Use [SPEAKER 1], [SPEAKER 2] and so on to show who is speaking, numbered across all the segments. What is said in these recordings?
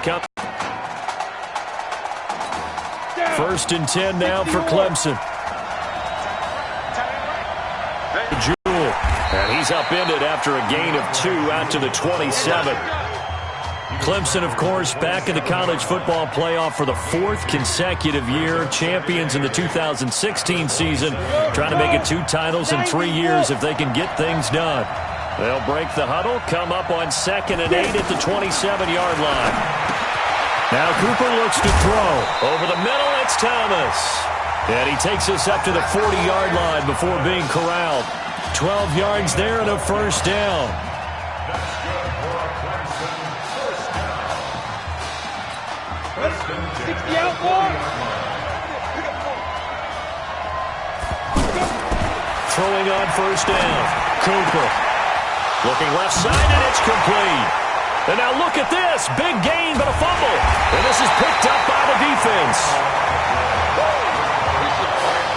[SPEAKER 1] come. 1st and 10 now for Clemson. Jewell, and he's upended after a gain of 2 out to the 27. Clemson, of course, back in the college football playoff for the 4th consecutive year. Champions in the 2016 season, trying to make it 2 titles in 3 years if they can get things done. They'll break the huddle, come up on 2nd and 8 at the 27-yard line. Now Cooper looks to throw. Over the middle, it's Thomas. And he takes us up to the 40-yard line before being corralled. 12 yards there and a 1st down. Throwing on 1st down. Cooper. Looking left side, and it's complete. And now look at this. Big gain, but a fumble. And this is picked up by the defense.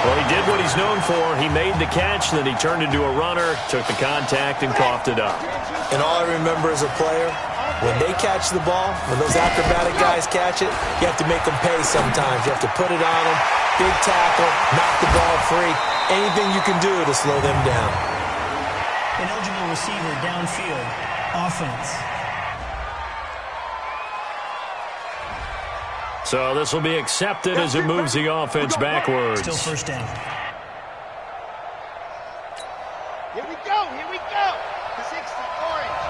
[SPEAKER 1] Well, he did what he's known for. He made the catch, then he turned into a runner, took the contact, and coughed it up.
[SPEAKER 2] And all I remember as a player, when they catch the ball, when those acrobatic guys catch it, you have to make them pay sometimes. You have to put it on them, big tackle, knock the ball free. Anything you can do to slow them down.
[SPEAKER 3] An eligible receiver downfield, offense.
[SPEAKER 1] So this will be accepted as it moves the offense backwards.
[SPEAKER 3] Still 1st down.
[SPEAKER 4] Here we go, here we go. The 60, orange.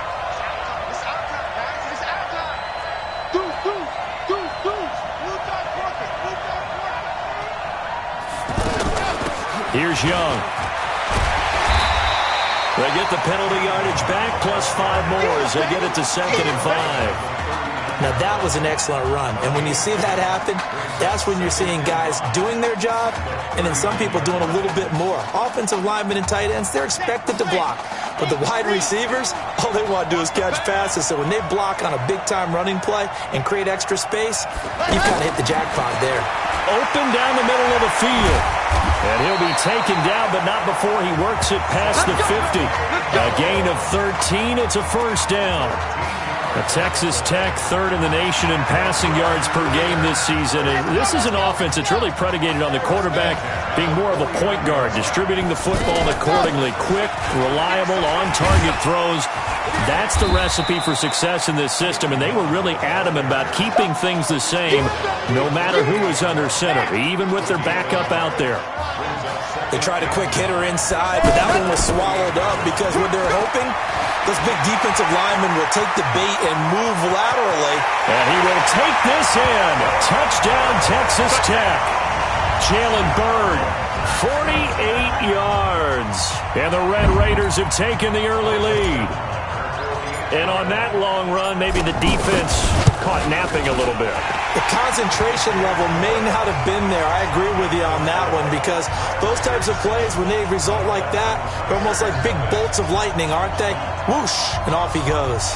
[SPEAKER 4] It's our time, guys. It's our time. Deuce. Blue dot corporate.
[SPEAKER 1] Here's Young. They get the penalty yardage back, plus 5 more as they get it to 2nd and 5.
[SPEAKER 2] Now, that was an excellent run. And when you see that happen, that's when you're seeing guys doing their job and then some people doing a little bit more. Offensive linemen and tight ends, they're expected to block. But the wide receivers, all they want to do is catch passes. So when they block on a big-time running play and create extra space, you've kind of hit the jackpot there.
[SPEAKER 1] Open down the middle of the field. And he'll be taken down, but not before he works it past the 50. A gain of 13. It's a 1st down. Texas Tech 3rd in the nation in passing yards per game this season. And this is an offense that's really predicated on the quarterback being more of a point guard, distributing the football accordingly. Quick, reliable, on-target throws. That's the recipe for success in this system, and they were really adamant about keeping things the same no matter who is under center, even with their backup out there.
[SPEAKER 2] They tried a quick hitter inside, but that one was swallowed up because what they're hoping, those big defensive linemen will take the bait and move laterally.
[SPEAKER 1] And he will take this in. Touchdown, Texas Tech. Jalen Byrd, 48 yards. And the Red Raiders have taken the early lead. And on that long run, maybe the defense caught napping a little bit.
[SPEAKER 2] The concentration level may not have been there. I agree with you on that one because those types of plays, when they result like that, they're almost like big bolts of lightning, aren't they? Whoosh, and off he goes.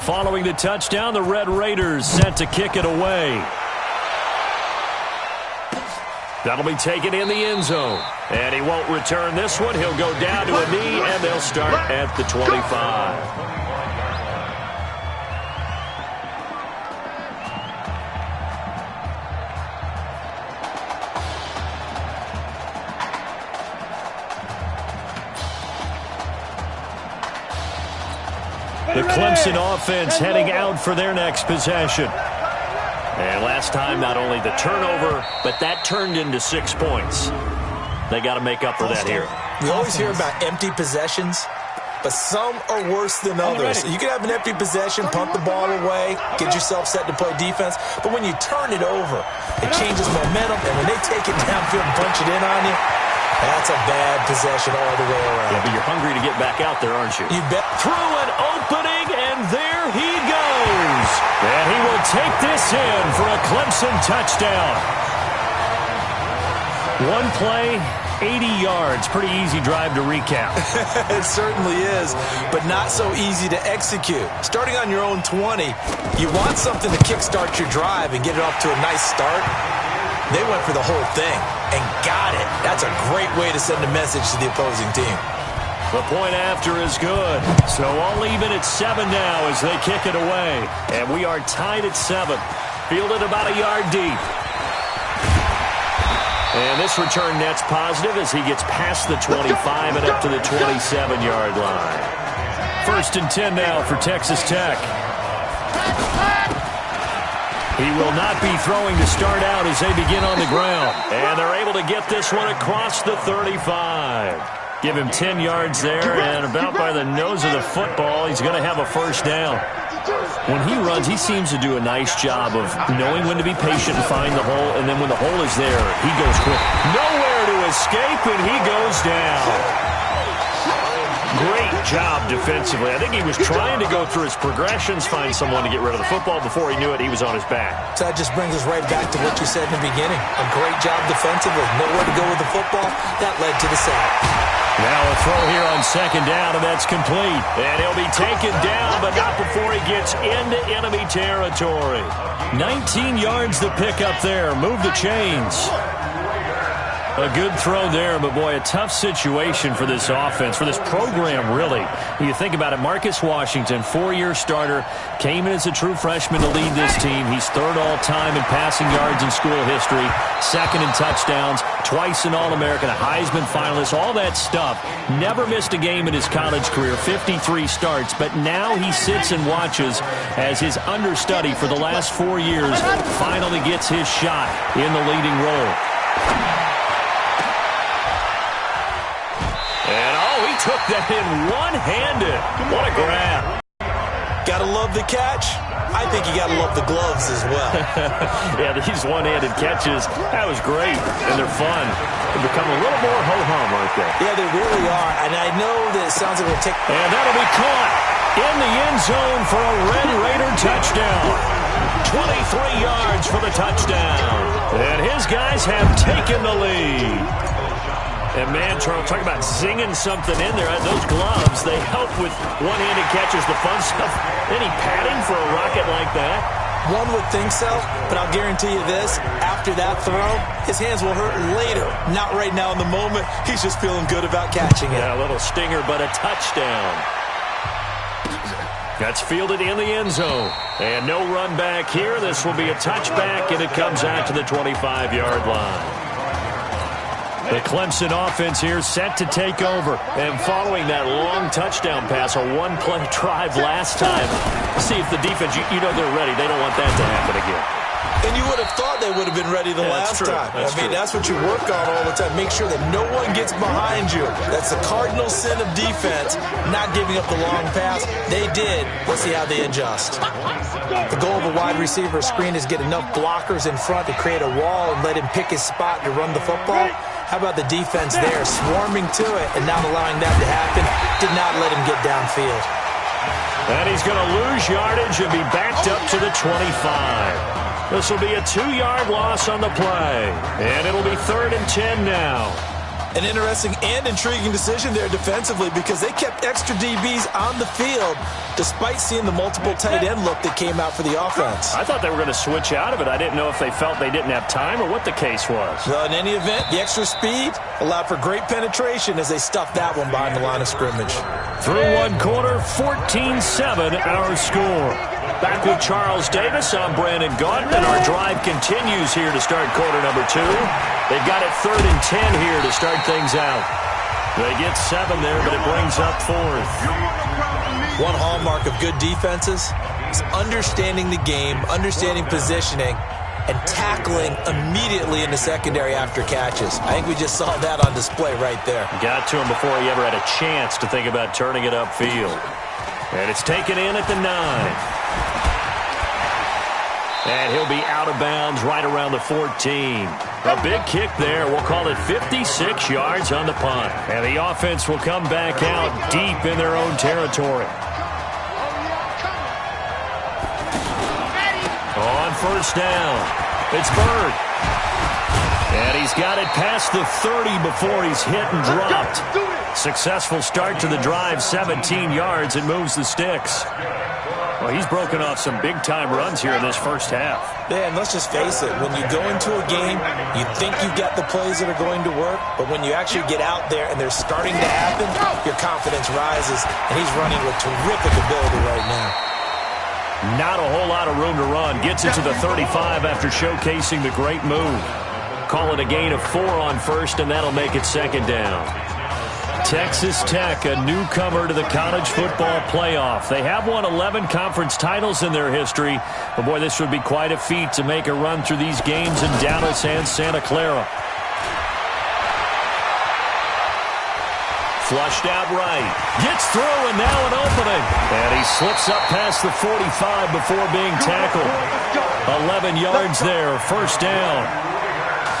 [SPEAKER 1] Following the touchdown, the Red Raiders set to kick it away. That'll be taken in the end zone. And he won't return this one. He'll go down to a knee, and they'll start at the 25. The Clemson offense heading out for their next possession. And last time, not only the turnover, but that turned into 6 points. They got to make up for that here.
[SPEAKER 2] We always hear about empty possessions, but some are worse than others. You can have an empty possession, punt the ball away, get yourself set to play defense, but when you turn it over, it changes momentum, and when they take it downfield and punch it in on you, that's a bad possession all the way around.
[SPEAKER 1] Yeah, but you're hungry to get back out there, aren't you?
[SPEAKER 2] You bet.
[SPEAKER 1] Through an opening, and there he goes. And he will take this in for a Clemson touchdown. One play, 80 yards. Pretty easy drive to recap.
[SPEAKER 2] It certainly is, but not so easy to execute. Starting on your own 20, you want something to kickstart your drive and get it off to a nice start. They went for the whole thing and got it. That's a great way to send a message to the opposing team.
[SPEAKER 1] The point after is good. So all even at 7 now as they kick it away. And we are tied at 7. Fielded about a yard deep. And this return net's positive as he gets past the 25 and up to the 27-yard line. 1st and 10 now for Texas Tech. He will not be throwing to start out as they begin on the ground. And they're able to get this one across the 35. Give him 10 yards there, and about by the nose of the football, he's going to have a first down. When he runs, he seems to do a nice job of knowing when to be patient and find the hole, and then when the hole is there, he goes quick. Nowhere to escape, and he goes down. Great job defensively. I think he was trying to go through his progressions, find someone to get rid of the football. Before he knew it, he was on his back.
[SPEAKER 2] So that just brings us right back to what you said in the beginning. A great job defensively. Nowhere to go with the football. That led to the sack.
[SPEAKER 1] Now a throw here on 2nd down, and that's complete. And he'll be taken down, but not before he gets into enemy territory. 19 yards to pick up there. Move the chains. A good throw there, but boy, a tough situation for this offense, for this program, really. You think about it, Marcus Washington, 4-year starter, came in as a true freshman to lead this team. He's 3rd all-time in passing yards in school history, 2nd in touchdowns, twice an All-American, a Heisman finalist, all that stuff. Never missed a game in his college career, 53 starts, but now he sits and watches as his understudy for the last 4 years finally gets his shot in the leading role. Took that in one-handed. What a grab.
[SPEAKER 2] Gotta love the catch. I think you gotta love the gloves as well.
[SPEAKER 1] Yeah, these one-handed catches, that was great, and they're fun. They become a little more ho-hum, aren't they?
[SPEAKER 2] Yeah, they really are, and I know that it sounds like it'll take...
[SPEAKER 1] And that'll be caught in the end zone for a Red Raider touchdown. 23 yards for the touchdown. And his guys have taken the lead. And, man, Charles, talk about zinging something in there. Those gloves, they help with one-handed catches, the fun stuff. Any padding for a rocket like that?
[SPEAKER 2] One would think so, but I'll guarantee you this. After that throw, his hands will hurt later. Not right now in the moment. He's just feeling good about catching it.
[SPEAKER 1] Yeah, a little stinger, but a touchdown. That's fielded in the end zone. And no run back here. This will be a touchback, and it comes out to the 25-yard line. The Clemson offense here set to take over. And following that long touchdown pass, a one-play drive last time. See if the defense, you know they're ready. They don't want that to happen again.
[SPEAKER 2] And you would have thought they would have been ready the last time. That's what you work on all the time. Make sure that no one gets behind you. That's the cardinal sin of defense, not giving up the long pass. They did. Let's see how they adjust. The goal of a wide receiver screen is get enough blockers in front to create a wall and let him pick his spot to run the football. How about the defense there, swarming to it and not allowing that to happen? Did not let him get downfield.
[SPEAKER 1] And he's going to lose yardage and be backed up to the 25. This will be a 2-yard loss on the play. And it'll be 3rd and 10 now.
[SPEAKER 2] An interesting and intriguing decision there defensively because they kept extra DBs on the field despite seeing the multiple tight end look that came out for the offense.
[SPEAKER 1] I thought they were going to switch out of it. I didn't know if they felt they didn't have time or what the case was.
[SPEAKER 2] Well, in any event, the extra speed allowed for great penetration as they stuffed that one behind the line of scrimmage.
[SPEAKER 1] Through one quarter, 14-7 our score. Back with Charles Davis, I'm Brandon Gaudin, and our drive continues here to start quarter number 2. They've got it 3rd and 10 here to start things out. They get 7 there, but it brings up 4th.
[SPEAKER 2] One hallmark of good defenses is understanding the game, understanding positioning, and tackling immediately in the secondary after catches. I think we just saw that on display right there.
[SPEAKER 1] Got to him before he ever had a chance to think about turning it upfield. And it's taken in at the 9. And he'll be out of bounds right around the 14. A big kick there. We'll call it 56 yards on the punt. And the offense will come back out deep in their own territory. On 1st down, it's Bird. And he's got it past the 30 before he's hit and dropped. Successful start to the drive, 17 yards, and moves the sticks. Well, he's broken off some big-time runs here in this first half.
[SPEAKER 2] Yeah, and let's just face it. When you go into a game, you think you've got the plays that are going to work, but when you actually get out there and they're starting to happen, your confidence rises, and he's running with terrific ability right now.
[SPEAKER 1] Not a whole lot of room to run. Gets it to the 35 after showcasing the great move. Call it a gain of 4 on first, and that'll make it second down. Texas Tech, a newcomer to the college football playoff. They have won 11 conference titles in their history. But, boy, this would be quite a feat to make a run through these games in Dallas and Santa Clara. Flushed out right. Gets through, and now an opening. And he slips up past the 45 before being tackled. 11 yards there, first down.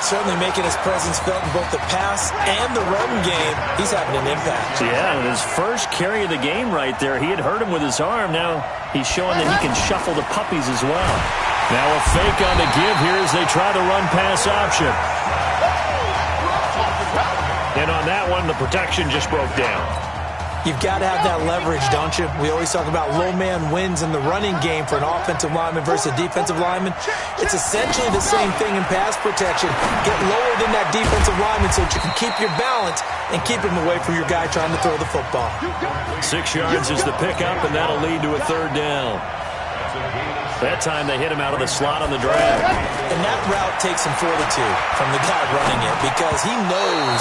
[SPEAKER 2] Certainly making his presence felt in both the pass and the run game. He's having an impact.
[SPEAKER 1] Yeah, his first carry of the game right there. He had hurt him with his arm. Now he's showing that he can shuffle the puppies as well. Now a fake on the give here as they try the run-pass option. And on that one, the protection just broke down.
[SPEAKER 2] You've got to have that leverage, don't you? We always talk about low man wins in the running game for an offensive lineman versus a defensive lineman. It's essentially the same thing in pass protection. Get lower than that defensive lineman so that you can keep your balance and keep him away from your guy trying to throw the football.
[SPEAKER 1] 6 yards is the pickup, and that'll lead to a third down. That time they hit him out of the slot on the drag.
[SPEAKER 2] And that route takes some fortitude from the guy running it because he knows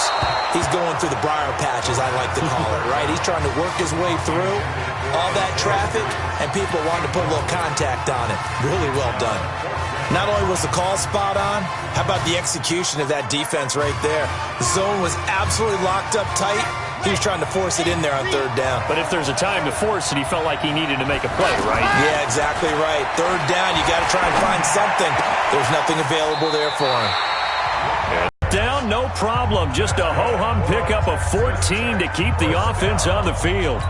[SPEAKER 2] he's going through the briar patch, as I like to call it, right? He's trying to work his way through all that traffic, and people wanting to put a little contact on it. Really well done. Not only was the call spot on, how about the execution of that defense right there? The zone was absolutely locked up tight. He was trying to force it in there on third down.
[SPEAKER 1] But if there's a time to force it, he felt like he needed to make a play, right?
[SPEAKER 2] Yeah, exactly right. Third down, you got to try and find something. There's nothing available there for him.
[SPEAKER 1] Down, no problem. Just a ho-hum pickup of 14 to keep the offense on the field.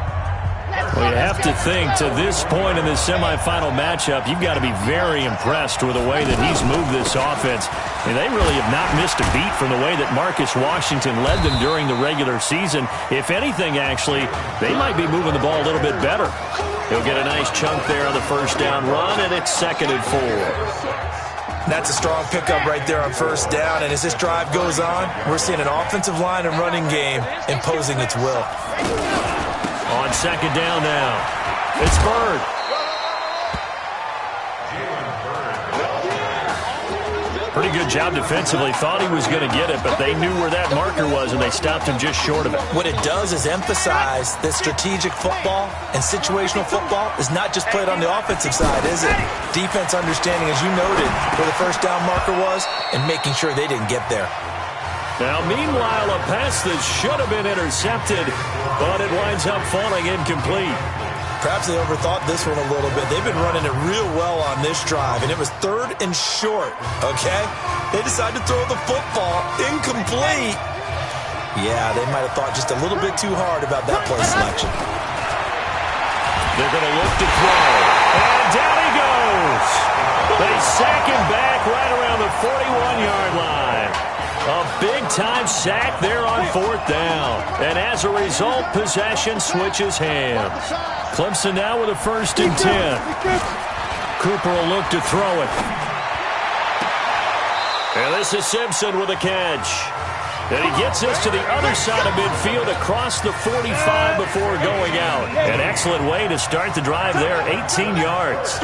[SPEAKER 1] Well, you have to think, to this point in this semifinal matchup, you've got to be very impressed with the way that he's moved this offense. I mean, they really have not missed a beat from the way that Marcus Washington led them during the regular season. If anything, actually, they might be moving the ball a little bit better. He'll get a nice chunk there on the first down run, and it's 2nd and 4.
[SPEAKER 2] That's a strong pickup right there on first down, and as this drive goes on, we're seeing an offensive line and running game imposing its will.
[SPEAKER 1] On second down now, it's Bird. Pretty good job defensively. Thought he was going to get it, but they knew where that marker was, and they stopped him just short of it.
[SPEAKER 2] What it does is emphasize that strategic football and situational football is not just played on the offensive side, is it? Defense understanding, as you noted, where the first down marker was and making sure they didn't get there.
[SPEAKER 1] Now, meanwhile, a pass that should have been intercepted, but it winds up falling incomplete.
[SPEAKER 2] Perhaps they overthought this one a little bit. They've been running it real well on this drive, and it was 3rd and short, okay? They decided to throw the football incomplete. Yeah, they might have thought just a little bit too hard about that play selection.
[SPEAKER 1] They're going to look to throw, and down he goes. They sack him back right around the 41-yard line. A big-time sack there on 4th down. And as a result, possession switches hands. Clemson now with a 1st and 10. Cooper will look to throw it. And this is Simpson with a catch. And he gets us to the other side of midfield across the 45 before going out. An excellent way to start the drive there, 18 yards.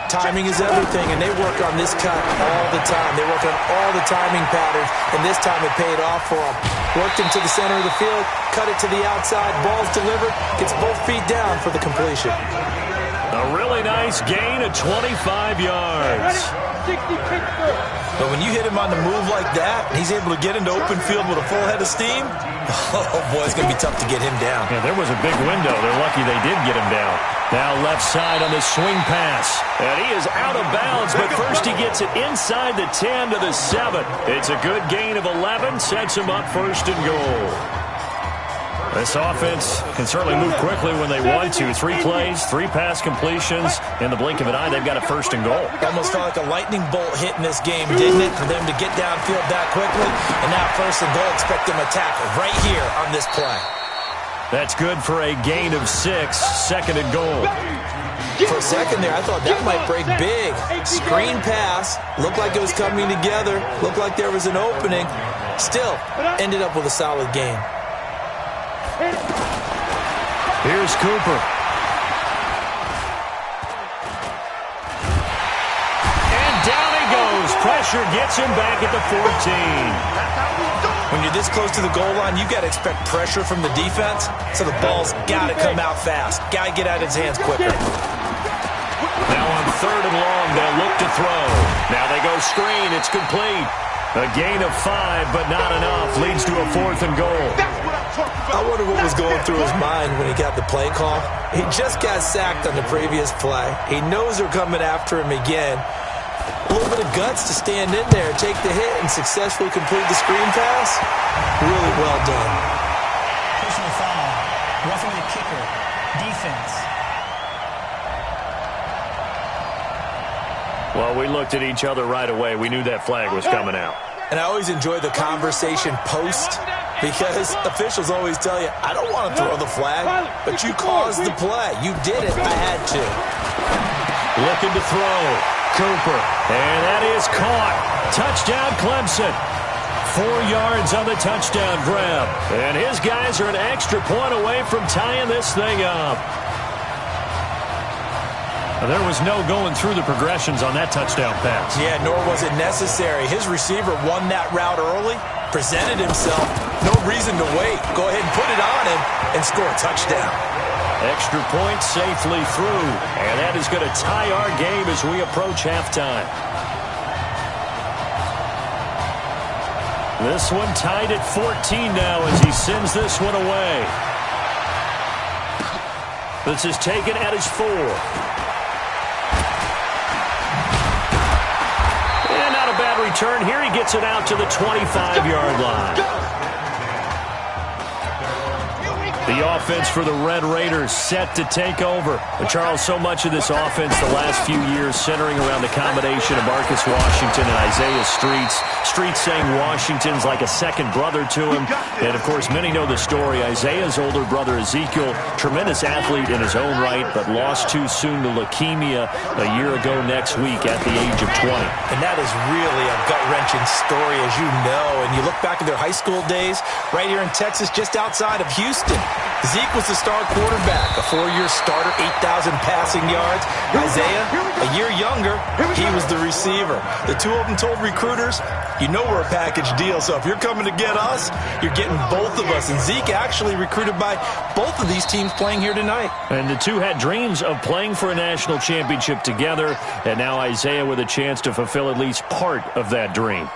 [SPEAKER 2] Timing is everything, and they work on this cut all the time. They work on all the timing patterns, and this time it paid off for them. Worked him to the center of the field, cut it to the outside, ball's delivered, gets both feet down for the completion.
[SPEAKER 1] A really nice gain of 25 yards.
[SPEAKER 2] But when you hit him on the move like that, and he's able to get into open field with a full head of steam, oh boy, it's going to be tough to get him down.
[SPEAKER 1] Yeah, there was a big window. They're lucky they did get him down. Now left side on the swing pass. And he is out of bounds, but first he gets it inside the 10 to the 7. It's a good gain of 11, sets him up 1st and goal. This offense can certainly move quickly when they want to. 3 plays, 3 pass completions. In the blink of an eye, they've got a first and goal.
[SPEAKER 2] Almost felt like a lightning bolt hit in this game, didn't it? For them to get downfield that quickly. And now first and goal, expect them to tackle right here on this play.
[SPEAKER 1] That's good for a gain of 6, second and goal.
[SPEAKER 2] For a second there, I thought that might break big. Screen pass. Looked like it was coming together. Looked like there was an opening. Still, ended up with a solid game.
[SPEAKER 1] Here's Cooper. And down he goes. Pressure gets him back at the 14.
[SPEAKER 2] When you're this close to the goal line, you've got to expect pressure from the defense, so the ball's got to come out fast. Got to get out of his hands quicker.
[SPEAKER 1] Now on 3rd and long, they'll look to throw. Now they go screen. It's complete. A gain of 5, but not enough. Leads to a 4th and goal.
[SPEAKER 2] I wonder what was going through his mind when he got the play call. He just got sacked on the previous play. He knows they're coming after him again. A little bit of guts to stand in there, take the hit, and successfully complete the screen pass. Really well done.
[SPEAKER 3] Personal foul. Roughing the kicker. Defense.
[SPEAKER 1] Well, we looked at each other right away. We knew that flag was coming out.
[SPEAKER 2] And I always enjoy the conversation post, because officials always tell you, I don't want to throw the flag, but you caused the play. You did it. I had to.
[SPEAKER 1] Looking to throw. Cooper. And that is caught. Touchdown, Clemson. 4 yards on the touchdown grab. And his guys are an extra point away from tying this thing up. There was no going through the progressions on that touchdown pass.
[SPEAKER 2] Yeah, nor was it necessary. His receiver won that route early, presented himself. No reason to wait. Go ahead and put it on him and score a touchdown.
[SPEAKER 1] Extra point safely through. And that is going to tie our game as we approach halftime. This one tied at 14 now as he sends this one away. This is taken at his 4. Bad return. Here he gets it out to the 25-yard line. The offense for the Red Raiders set to take over. But Charles, so much of this offense the last few years centering around the combination of Marcus Washington and Isaiah Streets. Streets saying Washington's like a second brother to him. And, of course, many know the story. Isaiah's older brother, Ezekiel, tremendous athlete in his own right, but lost too soon to leukemia a year ago next week at the age of 20.
[SPEAKER 2] And that is really a gut-wrenching story, as you know. And you look back at their high school days right here in Texas, just outside of Houston. Zeke was the star quarterback, a 4-year starter, 8,000 passing yards. Isaiah, a year younger, he was the receiver. The two of them told recruiters, you know we're a package deal, so if you're coming to get us, you're getting both of us. And Zeke actually recruited by both of these teams playing here tonight.
[SPEAKER 1] And the two had dreams of playing for a national championship together, and now Isaiah with a chance to fulfill at least part of that dream.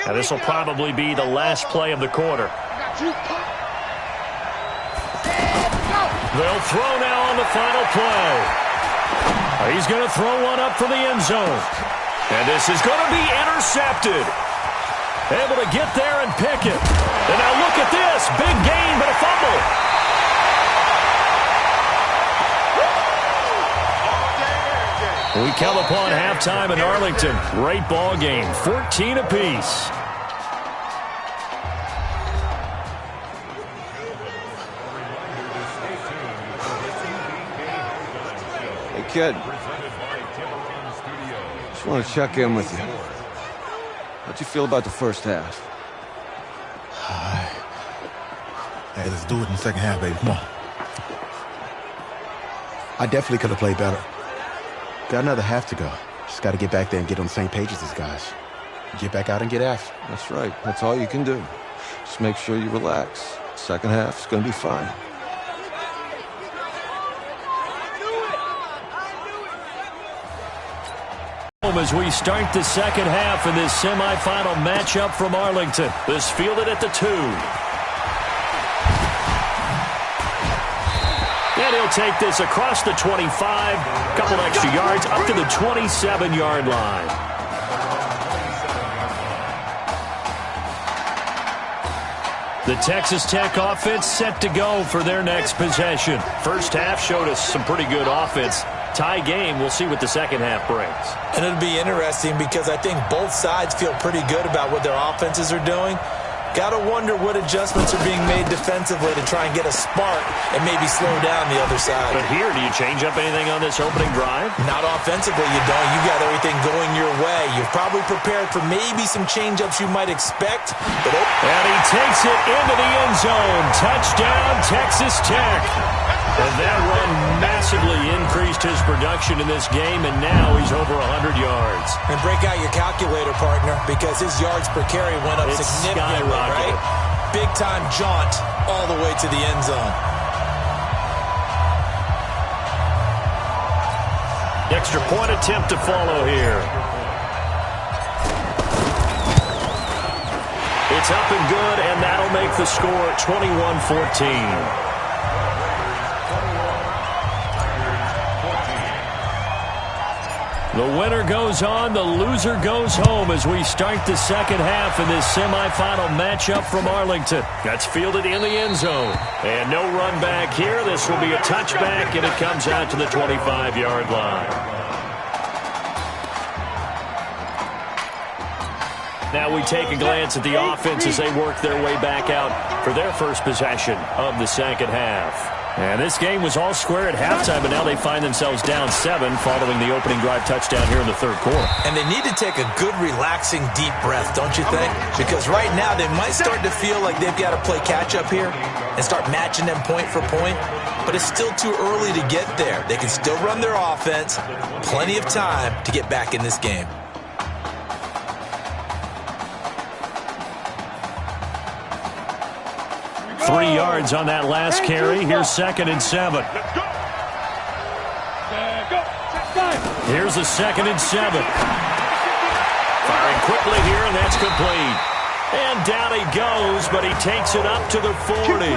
[SPEAKER 1] Now, this will probably be the last play of the quarter. They'll throw now on the final play. He's going to throw one up for the end zone. And this is going to be intercepted. Able to get there and pick it. And now look at this. Big gain, but a fumble. We come upon halftime in Arlington. Great ball game. 14 apiece.
[SPEAKER 5] Hey, kid. Just want to check in with you. How'd you feel about the first half?
[SPEAKER 6] Hey, let's do it in the second half, baby. Come on. I definitely could have played better. Got another half to go. Just got to get back there and get on the same page as these guys. Get back out and get after.
[SPEAKER 5] That's right. That's all you can do. Just make sure you relax. Second half is going to be fine.
[SPEAKER 1] As we start the second half in this semifinal matchup from Arlington. This fielded at the 2. And he'll take this across the 25, a couple extra yards, up to the 27-yard line. The Texas Tech offense set to go for their next possession. First half showed us some pretty good offense. Tie game, we'll see what the second half brings.
[SPEAKER 2] And it'll be interesting because I think both sides feel pretty good about what their offenses are doing. Got to wonder what adjustments are being made defensively to try and get a spark and maybe slow down the other side.
[SPEAKER 1] But here, do you change up anything on this opening drive?
[SPEAKER 2] Not offensively, you don't. You got everything going your way. You're probably prepared for maybe some change-ups you might expect.
[SPEAKER 1] And he takes it into the end zone. Touchdown, Texas Tech. And that run massively increased his production in this game, and now he's over 100 yards.
[SPEAKER 2] And break out your calculator, partner, because his yards per carry went up significantly, right? Big-time jaunt all the way to the end zone.
[SPEAKER 1] Extra point attempt to follow here. It's up and good, and that'll make the score 21-14. The winner goes on, the loser goes home as we start the second half in this semifinal matchup from Arlington. That's fielded in the end zone. And no run back here. This will be a touchback, and it comes out to the 25-yard line. Now we take a glance at the offense as they work their way back out for their first possession of the second half. And this game was all square at halftime, but now they find themselves down 7 following the opening drive touchdown here in the third quarter.
[SPEAKER 2] And they need to take a good, relaxing, deep breath, don't you think? Because right now they might start to feel like they've got to play catch-up here and start matching them point for point. But it's still too early to get there. They can still run their offense. Plenty of time to get back in this game.
[SPEAKER 1] Three yards on that last carry. Here's 2nd and 7. Here's a 2nd and 7. Firing quickly here, and that's complete. And down he goes, but he takes it up to the 40.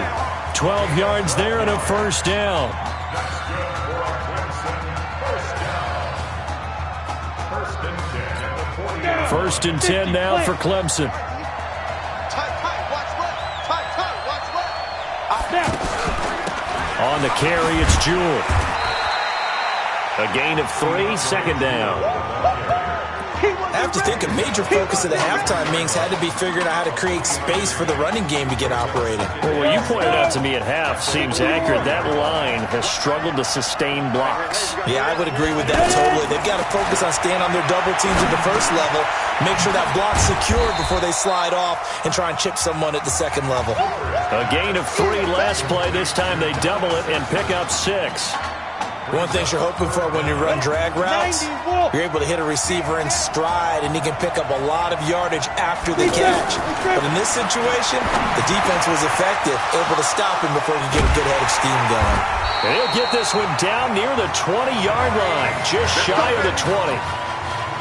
[SPEAKER 1] 12 yards there and a first down. First and 10 now for Clemson. On the carry, it's Jewell. A gain of 3, second down.
[SPEAKER 2] I have to think a major focus of the halftime meetings had to be figuring out how to create space for the running game to get operating.
[SPEAKER 1] Well, what you pointed out to me at half seems accurate. That line has struggled to sustain blocks.
[SPEAKER 2] Yeah, I would agree with that totally. They've got to focus on staying on their double teams at the first level, make sure that block's secure before they slide off and try and chip someone at the second level.
[SPEAKER 1] A gain of 3 last play. This time they double it and pick up 6.
[SPEAKER 2] One thing you're hoping for when you run drag routes, you're able to hit a receiver in stride, and he can pick up a lot of yardage after the catch. But in this situation, the defense was effective, able to stop him before he could get a good head of steam going.
[SPEAKER 1] And he'll get this one down near the 20-yard line, just shy of the 20.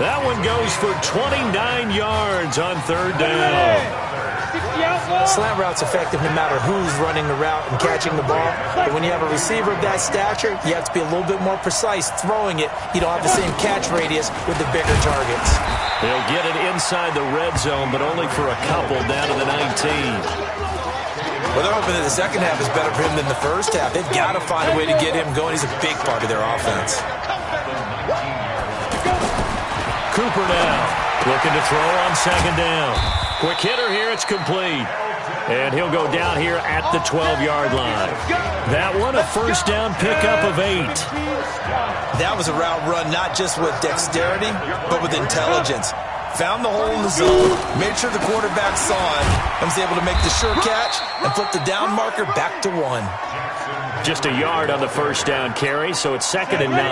[SPEAKER 1] That one goes for 29 yards on third down.
[SPEAKER 2] Slant route's effective no matter who's running the route and catching the ball. But when you have a receiver of that stature, you have to be a little bit more precise throwing it. You don't have the same catch radius with the bigger targets.
[SPEAKER 1] They'll get it inside the red zone, but only for a couple down to the 19.
[SPEAKER 2] Well, they're hoping that the second half is better for him than the first half. They've got to find a way to get him going. He's a big part of their offense.
[SPEAKER 1] Cooper now looking to throw on second down. Quick hitter here, it's complete. And he'll go down here at the 12-yard line. That one, a first down pickup of 8.
[SPEAKER 2] That was a route run not just with dexterity, but with intelligence. Found the hole in the zone, made sure the quarterback saw it, and was able to make the sure catch and flip the down marker back to 1.
[SPEAKER 1] Just a yard on the first down carry, so it's 2nd and 9.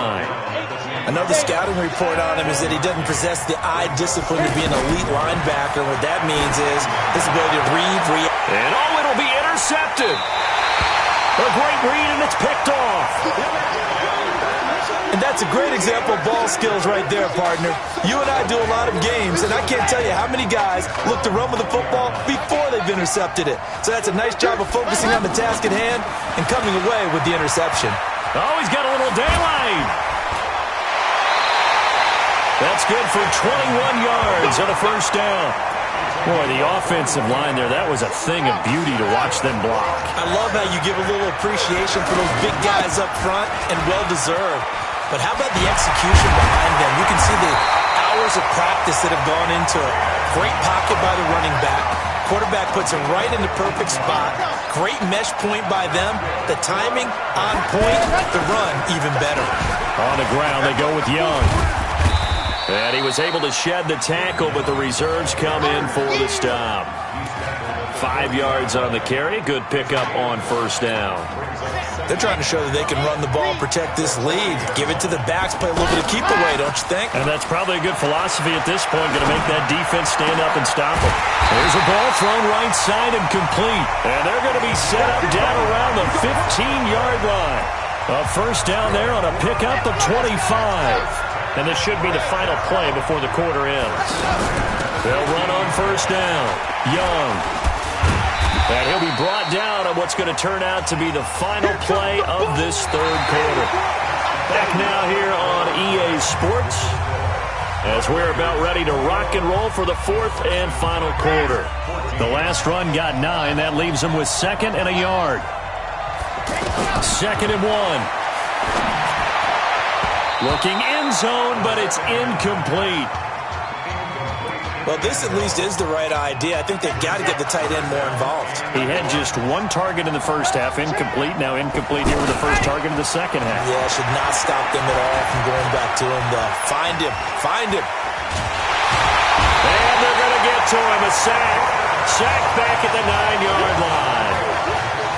[SPEAKER 2] Another scouting report on him is that he doesn't possess the eye discipline to be an elite linebacker. What that means is his ability to read.
[SPEAKER 1] And it'll be intercepted. A great read, and it's picked off.
[SPEAKER 2] And that's a great example of ball skills right there, partner. You and I do a lot of games, and I can't tell you how many guys look to run with the football before they've intercepted it. So that's a nice job of focusing on the task at hand and coming away with the interception.
[SPEAKER 1] Oh, he's got a little daylight. That's good for 21 yards on a first down. Boy, the offensive line there, that was a thing of beauty to watch them block.
[SPEAKER 2] I love how you give a little appreciation for those big guys up front, and well-deserved. But how about the execution behind them? You can see the hours of practice that have gone into it. Great pocket by the running back. Quarterback puts him right in the perfect spot. Great mesh point by them. The timing on point. The run even better.
[SPEAKER 1] On the ground, they go with Young. And he was able to shed the tackle, but the reserves come in for the stop. 5 yards on the carry. Good pickup on first down.
[SPEAKER 2] They're trying to show that they can run the ball and protect this lead. Give it to the backs, play a little bit of keep away, don't you think?
[SPEAKER 1] And that's probably a good philosophy at this point. Going to make that defense stand up and stop them. There's a ball thrown right side and complete. And they're going to be set up down around the 15-yard line. A first down there on a pickup of 25. And this should be the final play before the quarter ends. They'll run on first down. Young. And he'll be brought down on what's going to turn out to be the final play of this third quarter. Back now here on EA Sports as we're about ready to rock and roll for the fourth and final quarter. The last run got 9. That leaves them with 2nd and a yard. 2nd and 1. Looking end zone, but it's incomplete.
[SPEAKER 2] Well, this at least is the right idea. I think they've got to get the tight end more involved.
[SPEAKER 1] He had just 1 target in the first half, incomplete. Now incomplete here with the first target in the second half.
[SPEAKER 2] Yeah, should not stop them at all from going back to him, though. Find him. Find him.
[SPEAKER 1] And they're going to get to him. A sack. Sack back at the 9-yard line.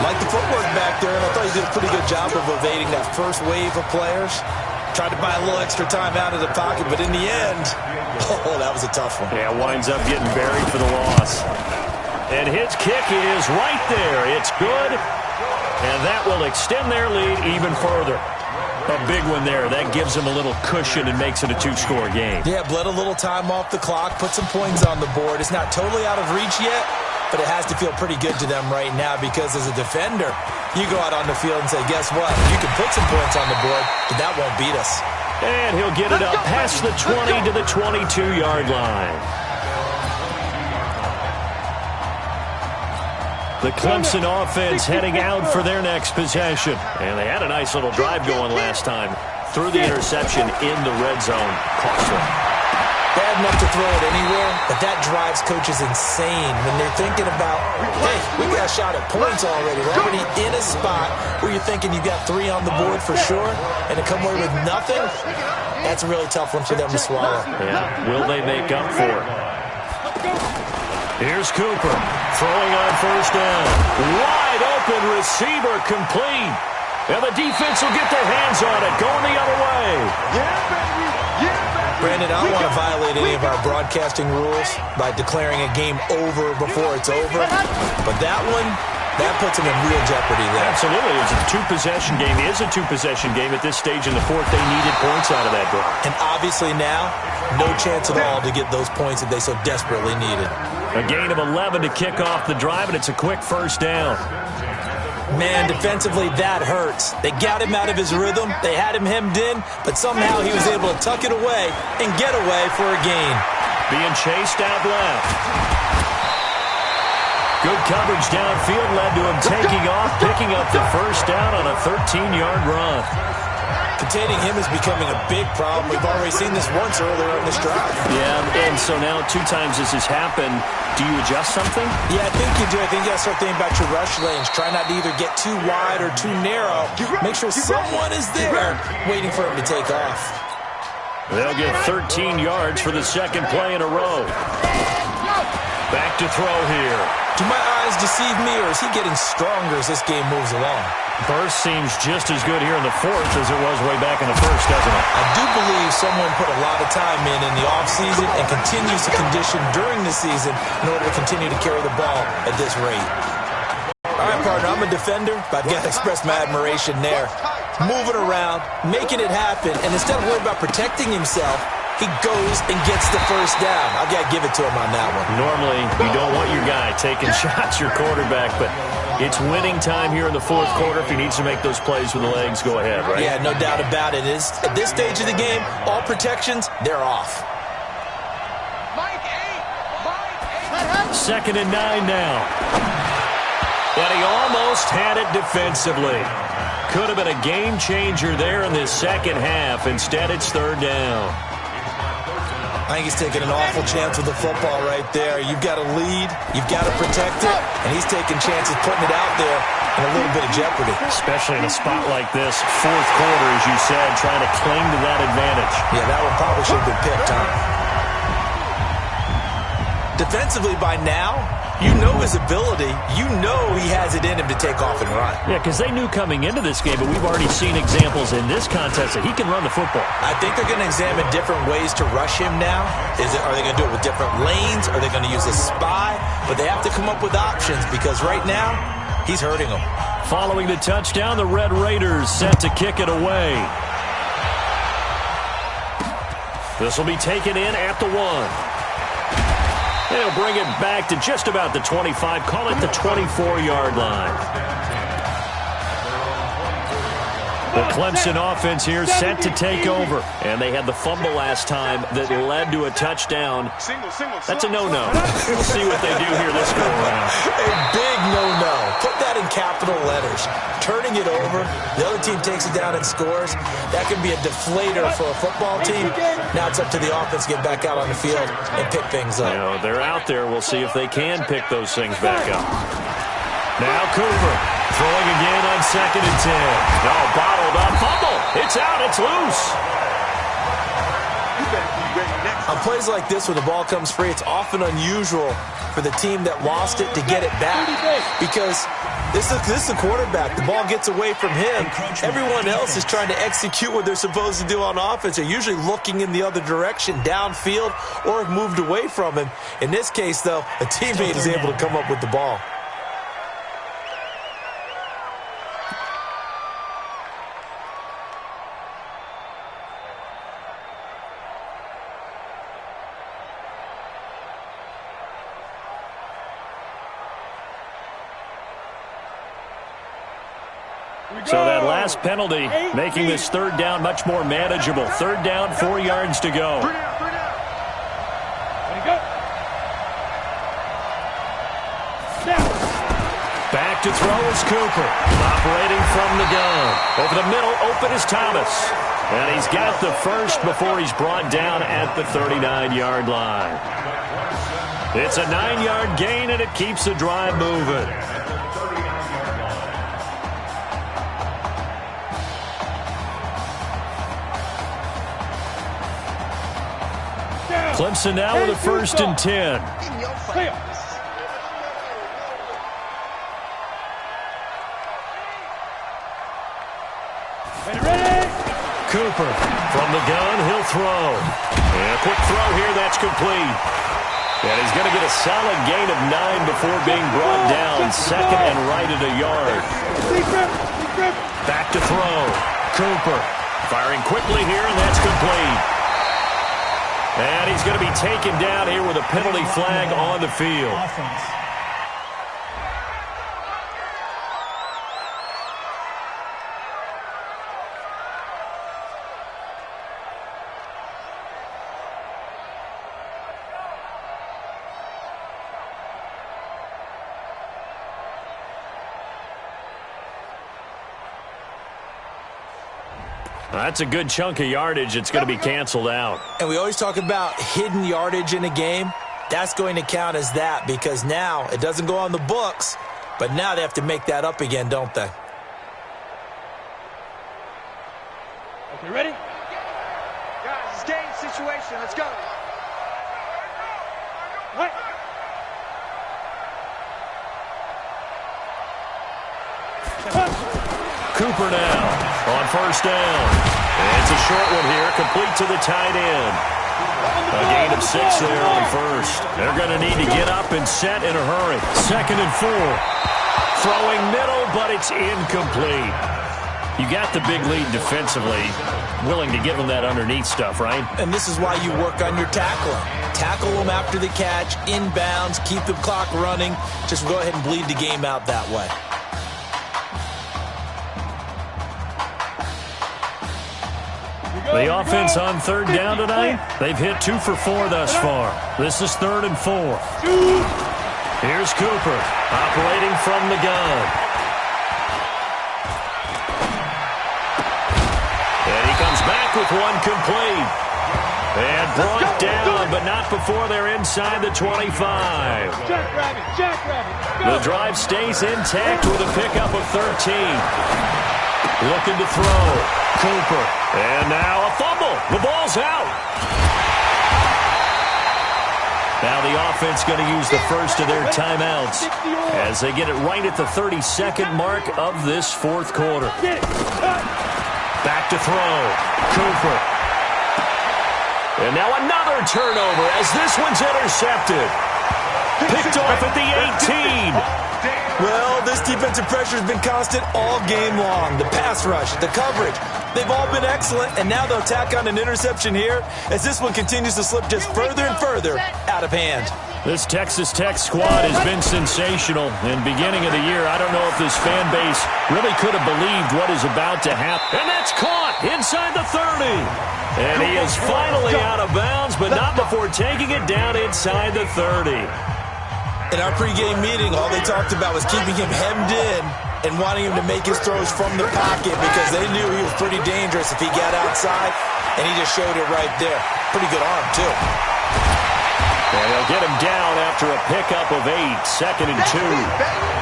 [SPEAKER 2] Like the footwork back there, and I thought he did a pretty good job of evading that first wave of players. Tried to buy a little extra time out of the pocket, but in the end, oh, that was a tough one.
[SPEAKER 1] Yeah, winds up getting buried for the loss. And his kick is right there. It's good, and that will extend their lead even further. A big one there. That gives them a little cushion and makes it a 2-score game.
[SPEAKER 2] Yeah, bled a little time off the clock, put some points on the board. It's not totally out of reach yet, but it has to feel pretty good to them right now because as a defender, you go out on the field and say, guess what? You can put some points on the board, but that won't beat us.
[SPEAKER 1] And he'll get it up past the 20 to the 22-yard line. The Clemson offense heading out for their next possession. And they had a nice little drive going last time. Threw the interception in the red zone. Costly.
[SPEAKER 2] Bad enough to throw it anywhere, but that drives coaches insane when they're thinking about, hey, we got a shot at points already. We're already in a spot where you're thinking you got 3 on the board for sure, and to come away with nothing, that's a really tough one for them to swallow.
[SPEAKER 1] Yeah, will they make up for it? Here's Cooper throwing on first down. Wide open receiver complete. And the defense will get their hands on it, going the other way.
[SPEAKER 4] Yeah, baby. Yeah, baby.
[SPEAKER 2] Brandon, I don't want to violate any of our broadcasting rules by declaring a game over before it's over. But that one, that puts them in real jeopardy there.
[SPEAKER 1] Absolutely. It's a 2-possession game. It is a 2-possession game at this stage in the fourth. They needed points out of that drive.
[SPEAKER 2] And obviously now, no chance at all to get those points that they so desperately needed.
[SPEAKER 1] A gain of 11 to kick off the drive, and it's a quick first down.
[SPEAKER 2] Man, defensively, that hurts. They got him out of his rhythm. They had him hemmed in, but somehow he was able to tuck it away and get away for a gain.
[SPEAKER 1] Being chased out left. Good coverage downfield led to him taking off, picking up the first down on a 13-yard run.
[SPEAKER 2] Containing him is becoming a big problem. We've already seen this once earlier in this drive.
[SPEAKER 1] Yeah, and so now 2 times this has happened. Do you adjust something?
[SPEAKER 2] Yeah, I think you do. I think you got to start thinking about your rush lanes. Try not to either get too wide or too narrow. Make sure someone is there waiting for him to take off.
[SPEAKER 1] They'll get 13 yards for the second play in a row. Back to throw here.
[SPEAKER 2] Do my eyes deceive me, or is he getting stronger as this game moves along?
[SPEAKER 1] Burst seems just as good here in the fourth as it was way back in the first, doesn't it?
[SPEAKER 2] I do believe someone put a lot of time in the offseason and continues to condition during the season in order to continue to carry the ball at this rate. All right, partner, I'm a defender, but I've got to express my admiration there. moving around, making it happen, and instead of worrying about protecting himself, he goes and gets the first down. I've got to give it to him on that one.
[SPEAKER 1] Normally, you don't want your guy taking shots, your quarterback, but it's winning time here in the fourth quarter. If he needs to make those plays with the legs, go ahead, right?
[SPEAKER 2] Yeah, no doubt about it. At this stage of the game, all protections, they're off.
[SPEAKER 1] Second and 9 now. And he almost had it defensively. Could have been a game changer there in this second half. Instead, it's third down.
[SPEAKER 2] I think he's taking an awful chance with the football right there. You've got to lead, you've got to protect it, and he's taking chances putting it out there in a little bit of jeopardy.
[SPEAKER 1] Especially in a spot like this, fourth quarter, as you said, trying to cling to that advantage.
[SPEAKER 2] Yeah, that one probably should have been picked, huh? Defensively by now, you know his ability. You know he has it in him to take off and run.
[SPEAKER 1] Yeah, because they knew coming into this game, but we've already seen examples in this contest that he can run the football.
[SPEAKER 2] I think they're going to examine different ways to rush him now. Are they going to do it with different lanes? Are they going to use a spy? But they have to come up with options because right now, he's hurting them.
[SPEAKER 1] Following the touchdown, the Red Raiders set to kick it away. This will be taken in at the 1. They'll bring it back to just about the 25. Call it the 24-yard line. The Clemson offense here set to take over. And they had the fumble last time that led to a touchdown. That's a no-no. We'll see what they do here this go-around.
[SPEAKER 2] A big no-no. Put that in capital letters. Turning it over, the other team takes it down and scores. That can be a deflator for a football team. Now it's up to the offense to get back out on the field and pick things up.
[SPEAKER 1] You know, they're out there. We'll see if they can pick those things back up. Now Cooper throwing again on 2nd and 10. No, bottled up. Fumble. It's out. It's loose.
[SPEAKER 2] On plays like this where the ball comes free, it's often unusual for the team that lost it to get it back because this is the quarterback. The ball gets away from him. Everyone else is trying to execute what they're supposed to do on offense. They're usually looking in the other direction, downfield, or have moved away from him. In this case, though, a teammate is able to come up with the ball.
[SPEAKER 1] So that last penalty making this third down much more manageable. Third down, 4 yards to go. Back to throw is Cooper. Operating from the gun. Over the middle, open is Thomas. And he's got the first before he's brought down at the 39-yard line. It's a 9-yard gain, and it keeps the drive moving. Clemson now with a 1st and 10. Cooper from the gun, he'll throw. And a quick throw here, that's complete. And he's going to get a solid gain of 9 before being brought down. 2nd and right at a yard. Back to throw. Cooper firing quickly here, and that's complete. And he's going to be taken down here with a penalty flag on the field. That's a good chunk of yardage. It's going to be canceled out.
[SPEAKER 2] And we always talk about hidden yardage in a game. That's going to count as that because now it doesn't go on the books, but now they have to make that up again, don't they?
[SPEAKER 4] Okay, ready? Guys, it's game situation. Let's go. What?
[SPEAKER 1] Cooper now on 1st down. And it's a short one here, complete to the tight end. A gain of 6 there on 1st. They're going to need to get up and set in a hurry. 2nd and 4. Throwing middle, but it's incomplete. You got the big lead defensively, willing to give them that underneath stuff, right?
[SPEAKER 2] And this is why you work on your tackling. Tackle them after the catch, inbounds, keep the clock running. Just go ahead and bleed the game out that way.
[SPEAKER 1] The offense on third down tonight, they've hit 2 for 4 thus far. This is 3rd and 4. Here's Cooper, operating from the gun. And he comes back with one complete. And brought down, but not before they're inside the 25. The drive stays intact with a pickup of 13. Looking to throw. Cooper. And now a fumble. The ball's out. Now the offense going to use the first of their timeouts as they get it right at the 32nd mark of this 4th quarter. Back to throw. Cooper. And now another turnover as this one's intercepted. Picked off at the 18.
[SPEAKER 2] Well, this defensive pressure has been constant all game long. The pass rush, the coverage, they've all been excellent, and now they'll tack on an interception here as this one continues to slip just further and further out of hand.
[SPEAKER 1] This Texas Tech squad has been sensational. In the beginning of the year, I don't know if this fan base really could have believed what is about to happen. And that's caught inside the 30. And he is finally out of bounds, but not before taking it down inside the 30.
[SPEAKER 2] In our pregame meeting, all they talked about was keeping him hemmed in and wanting him to make his throws from the pocket because they knew he was pretty dangerous if he got outside, and he just showed it right there. Pretty good arm, too.
[SPEAKER 1] And they'll get him down after a pickup of 8, 2nd and 2.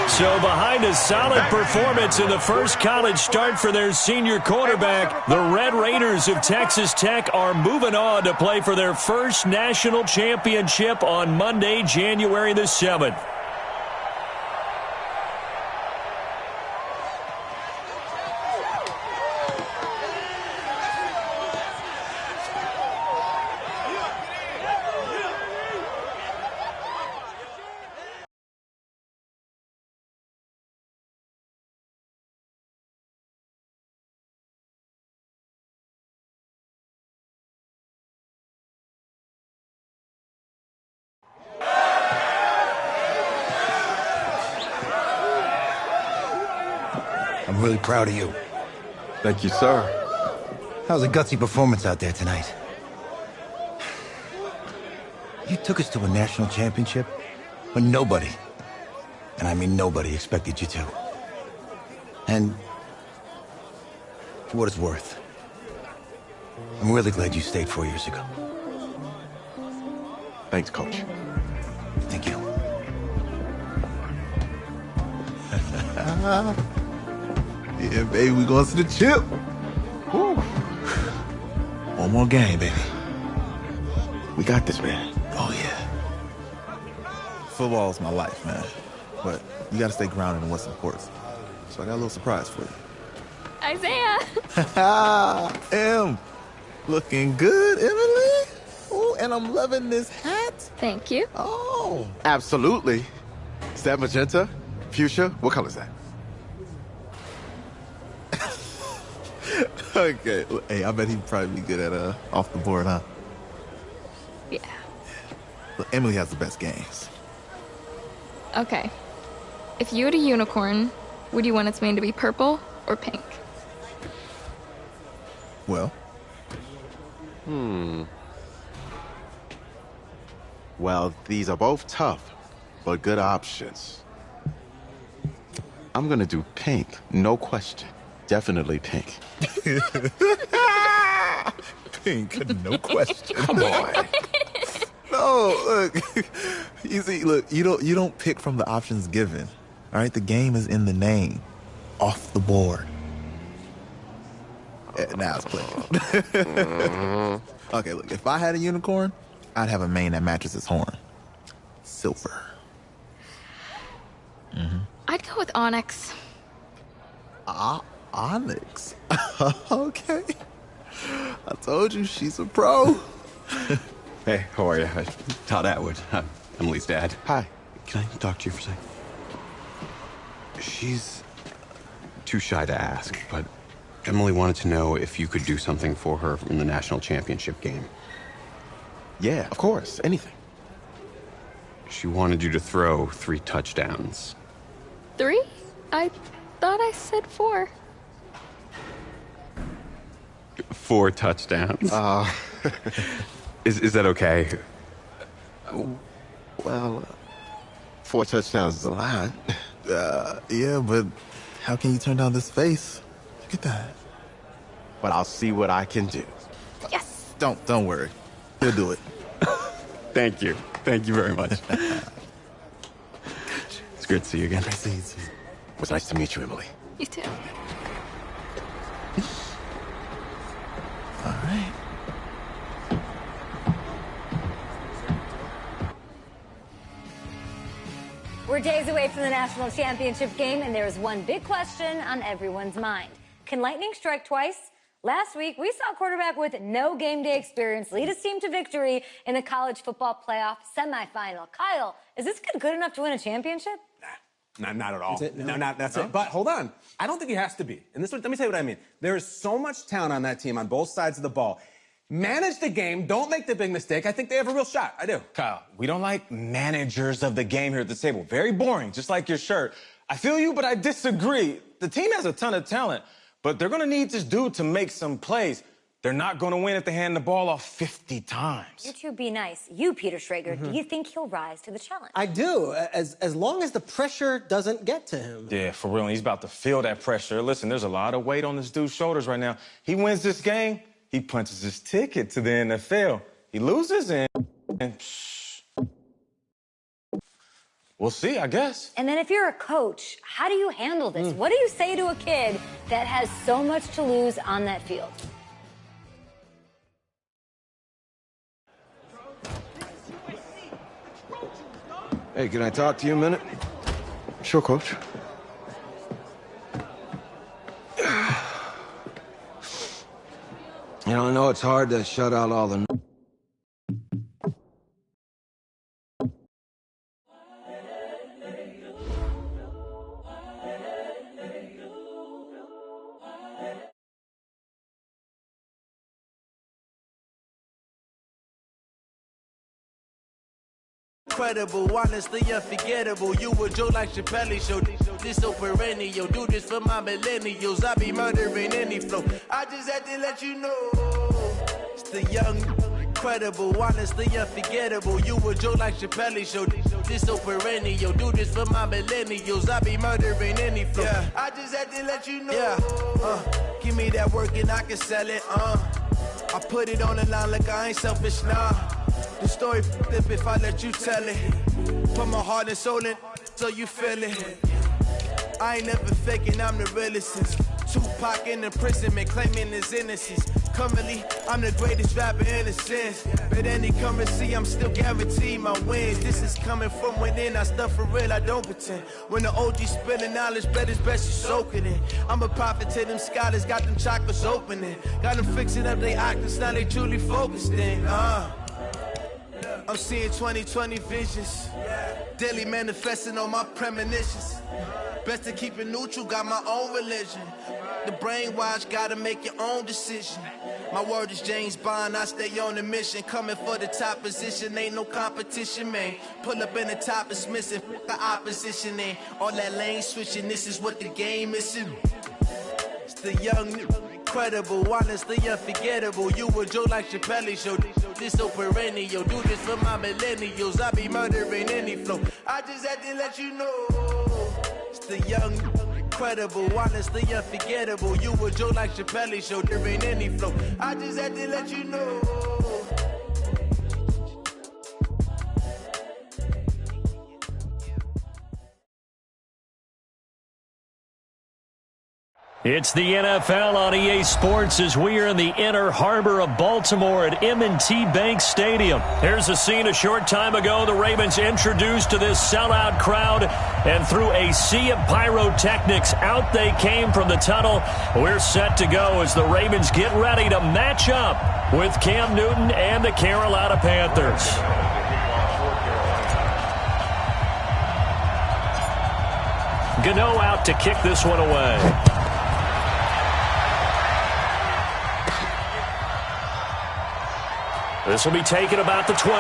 [SPEAKER 1] So behind a solid performance in the first college start for their senior quarterback, the Red Raiders of Texas Tech are moving on to play for their first national championship on Monday, January the 7th.
[SPEAKER 7] I'm really proud of you.
[SPEAKER 5] Thank you, sir.
[SPEAKER 7] That was a gutsy performance out there tonight. You took us to a national championship when nobody, and I mean nobody, expected you to. And for what it's worth, I'm really glad you stayed 4 years ago.
[SPEAKER 5] Thanks, Coach.
[SPEAKER 7] Thank you.
[SPEAKER 8] Yeah, baby, we going to the chip. Woo. One more game, baby.
[SPEAKER 6] We got this, man.
[SPEAKER 8] Oh, yeah. Football's my life, man. But you got to stay grounded in what's important. So I got a little surprise for you.
[SPEAKER 9] Isaiah!
[SPEAKER 8] Em, looking good, Emily. Oh, and I'm loving this hat.
[SPEAKER 9] Thank you.
[SPEAKER 8] Oh.
[SPEAKER 6] Absolutely. Is that magenta? Fuchsia? What color is that?
[SPEAKER 8] Okay. Hey, I bet he'd probably be good at off the board, huh?
[SPEAKER 9] Yeah.
[SPEAKER 8] Look, Emily has the best games.
[SPEAKER 9] Okay. If you had a unicorn, would you want its mane to be purple or pink?
[SPEAKER 8] Well?
[SPEAKER 6] Well, these are both tough, but good options. I'm gonna do pink, no question. Definitely pink.
[SPEAKER 8] Pink, no question.
[SPEAKER 6] Come on.
[SPEAKER 8] No, look. You see, look, you don't pick from the options given. All right, the game is in the name. Off the board. Now it's playing. Okay, look, if I had a unicorn, I'd have a mane that matches its horn. Silver.
[SPEAKER 9] I'd go with onyx.
[SPEAKER 8] Onyx. Okay. I told you she's a pro.
[SPEAKER 10] Hey, how are you? Todd Atwood. I'm Emily's dad.
[SPEAKER 6] Hi.
[SPEAKER 10] Can I talk to you for a second? She's too shy to ask, but Emily wanted to know if you could do something for her in the national championship game.
[SPEAKER 6] Yeah, of course. Anything.
[SPEAKER 10] She wanted you to throw 3 touchdowns.
[SPEAKER 9] 3? I thought I said 4.
[SPEAKER 10] 4 touchdowns. Is that okay?
[SPEAKER 6] Well, 4 touchdowns is a lot.
[SPEAKER 8] Yeah, but how can you turn down this face? Look at that.
[SPEAKER 6] But I'll see what I can do.
[SPEAKER 9] Yes.
[SPEAKER 8] Don't worry. He'll do it.
[SPEAKER 10] Thank you. Thank you very much. It's great to see you again.
[SPEAKER 8] Nice to see you too.
[SPEAKER 6] It was nice to meet you, Emily.
[SPEAKER 9] You too.
[SPEAKER 8] All right.
[SPEAKER 11] We're days away from the national championship game, and there is one big question on everyone's mind. Can lightning strike twice? Last week, we saw a quarterback with no game day experience lead his team to victory in the college football playoff semifinal. Kyle, is this kid good enough to win a championship?
[SPEAKER 12] Nah, not at all.
[SPEAKER 13] That's it?
[SPEAKER 12] No, that's it. But hold on. I don't think he has to be. And let me tell you what I mean. There is so much talent on that team on both sides of the ball. Manage the game. Don't make the big mistake. I think they have a real shot. I do.
[SPEAKER 13] Kyle, we don't like managers of the game here at the table. Very boring, just like your shirt. I feel you, but I disagree. The team has a ton of talent, but they're going to need this dude to make some plays. They're not going to win if they hand the ball off 50 times.
[SPEAKER 11] You two be nice. You, Peter Schrager, do you think he'll rise to the challenge?
[SPEAKER 14] I do, as long as the pressure doesn't get to him.
[SPEAKER 13] Yeah, for real. He's about to feel that pressure. Listen, there's a lot of weight on this dude's shoulders right now. He wins this game, he punches his ticket to the NFL. He loses, and we'll see, I guess.
[SPEAKER 11] And then if you're a coach, how do you handle this? What do you say to a kid that has so much to lose on that field?
[SPEAKER 5] Hey, can I talk to you a minute?
[SPEAKER 6] Sure, Coach.
[SPEAKER 5] You know, I know it's hard to shut out all the...
[SPEAKER 15] Incredible, honestly unforgettable. You a Joe like Chappelle show. This so perennial. Do this for my millennials. I be murdering any flow. I just had to let you know. It's the young, incredible, honestly unforgettable. You a Joe like Chappelle show. This so perennial. Do this for my millennials. I be murdering any flow. Yeah. I just had to let you know. Yeah. Give me that work and I can sell it. I put it on the line like I ain't selfish, nah. The story flip if I let you tell it. Put my heart and soul in so you feel it. I ain't never faking, I'm the realest since Tupac in imprisonment, claiming his innocence. Currently, I'm the greatest rapper in a sense. But any currency, I'm still guaranteed my wins. This is coming from within, I stuff for real, I don't pretend. When the OG spilling knowledge, bet it's best you soak it in. I'm a prophet to them scholars, got them chakras opening. Got them fixing up they octaves, now they truly focused in. I'm seeing 2020 visions, daily manifesting on my premonitions. Best to keep it neutral, got my own religion. The brainwash, gotta make your own decision. My word is James Bond, I stay on the mission. Coming for the top position, ain't no competition, man. Pull up in the top, it's missing, the opposition ain't. All that lane switching, this is what the game is. It's the young, incredible, honestly unforgettable. You a Joe like Chappelle show. This so perennial. Do this for my millennials. I be murdering any flow. I just had to let you know. It's the young, incredible, honestly unforgettable. You a Joe like Chappelle show. There ain't any flow. I just had to let you know.
[SPEAKER 1] It's the NFL on EA Sports as we are in the inner harbor of Baltimore at M&T Bank Stadium. Here's a scene a short time ago. The Ravens introduced to this sellout crowd, and through a sea of pyrotechnics, out they came from the tunnel. We're set to go as the Ravens get ready to match up with Cam Newton and the Carolina Panthers. Gano out to kick this one away. This will be taken about the 12.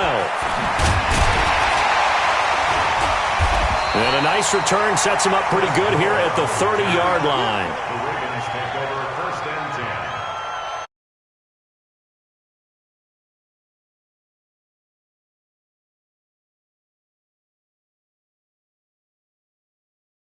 [SPEAKER 1] And a nice return sets him up pretty good here at the 30-yard line.